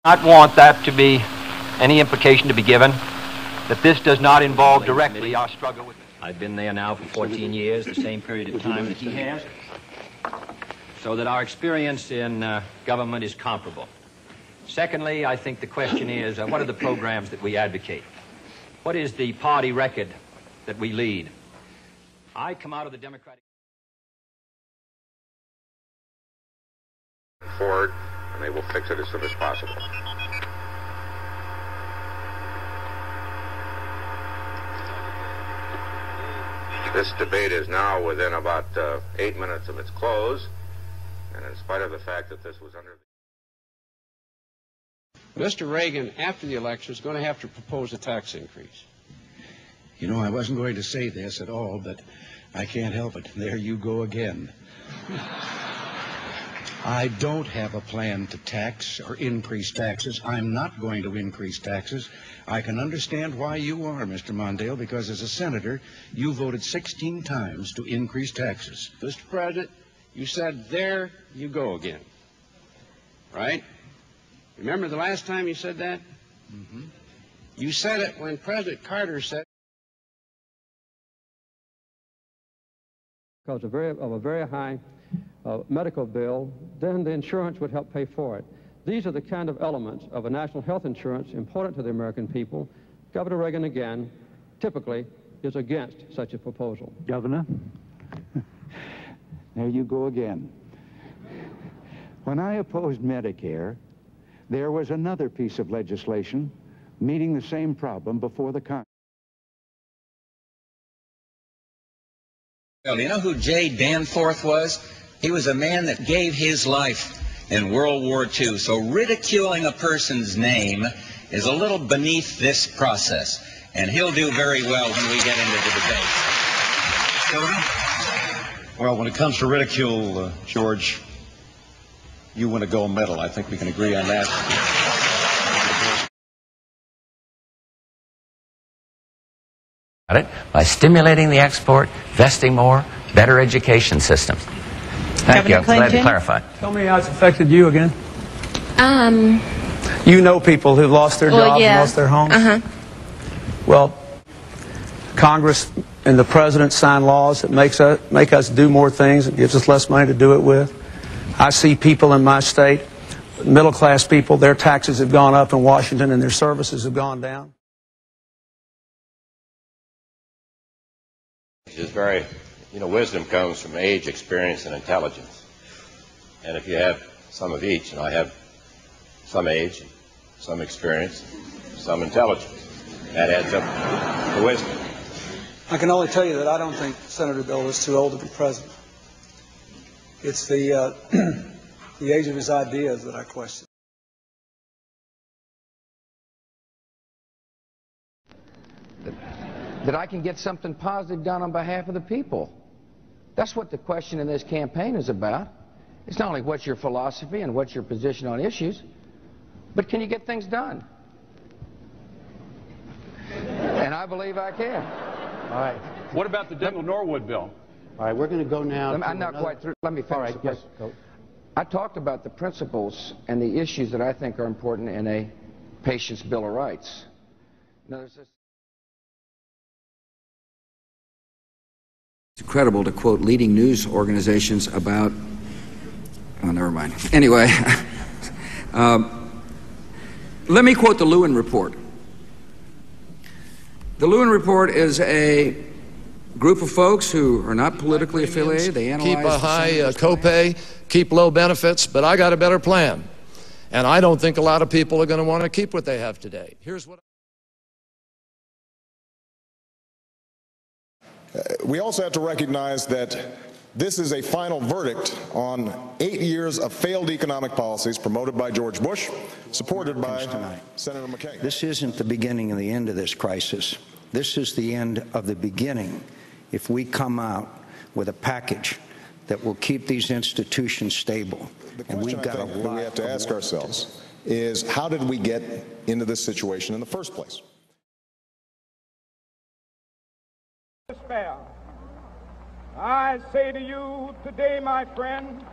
I want that to be any implication to be given that this does not involve directly our struggle with it. I've been there now for 14 years, the same period of time that he has, so that our experience in government is comparable. Secondly, I think the question is, what are the programs that we advocate? What is the party record that we lead? I come out of the Democratic... Forward, and they will fix it as soon as possible. This debate is now within about 8 minutes of its close, and in spite of the fact that this was under... Mr. Reagan, after the election, is going to have to propose a tax increase. You know, I wasn't going to say this at all, but I can't help it. There you go again. I don't have a plan to tax or increase taxes. I'm not going to increase taxes. I can understand why you are, Mr. Mondale, because as a senator, you voted 16 times to increase taxes. Mr. President, you said, there you go again. Right? Remember the last time you said that? Mm-hmm. You said it when President Carter said... Because of a very high medical bill, then the insurance would help pay for it. These are the kind of elements of a national health insurance important to the American people. Governor Reagan, again, typically is against such a proposal. Governor, there you go again. When I opposed Medicare, there was another piece of legislation meeting the same problem before the Congress. Well, you know who J. Danforth was? He was a man that gave his life in World War II. So ridiculing a person's name is a little beneath this process. And he'll do very well when we get into the debate. Tony? Well, when it comes to ridicule, George, you win a gold medal. I think we can agree on that. By stimulating the export, investing more, better education systems. Thank you. I'm glad to clarify. Tell me how it's affected you again. You know people who've lost their jobs and lost their homes? Well, Congress and the President sign laws that make us do more things and gives us less money to do it with. I see people in my state, middle-class people, their taxes have gone up in Washington and their services have gone down. It's very, wisdom comes from age, experience, and intelligence. And if you have some of each, and I have some age, some experience, some intelligence, that adds up to wisdom. I can only tell you that I don't think Senator Bill is too old to be president. It's the age of his ideas that I question. That I can get something positive done on behalf of the people. That's what the question in this campaign is about. It's not only what's your philosophy and what's your position on issues, but can you get things done? And I believe I can. All right. What about the Dingell Norwood bill? All right, we're going to go now. I'm not quite through. Let me finish. All right, yes, go. I talked about the principles and the issues that I think are important in a patient's Bill of Rights. Now, there's this. It's incredible to quote leading news organizations about, oh, never mind. Anyway, let me quote the Lewin Report. The Lewin Report is a group of folks who are not politically affiliated. They analyze keep a high copay, keep low benefits, but I got a better plan. And I don't think a lot of people are going to want to keep what they have today. Here's what. We also have to recognize that this is a final verdict on 8 years of failed economic policies promoted by George Bush, supported by Senator McCain. This isn't the beginning and the end of this crisis. This is the end of the beginning if we come out with a package that will keep these institutions stable. The question that we have to ask ourselves is, how did we get into this situation in the first place? Despair. I say to you today, my friend,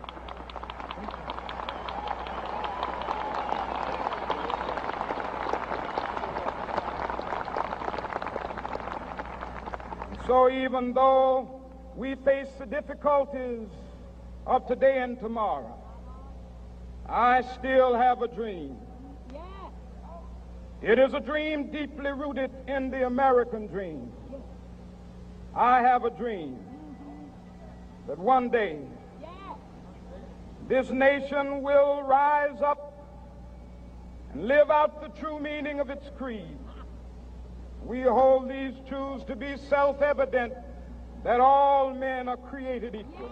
So even though we face the difficulties of today and tomorrow, I still have a dream. It is a dream deeply rooted in the American dream. I have a dream that one day this nation will rise up and live out the true meaning of its creed. We hold these truths to be self-evident, that all men are created equal.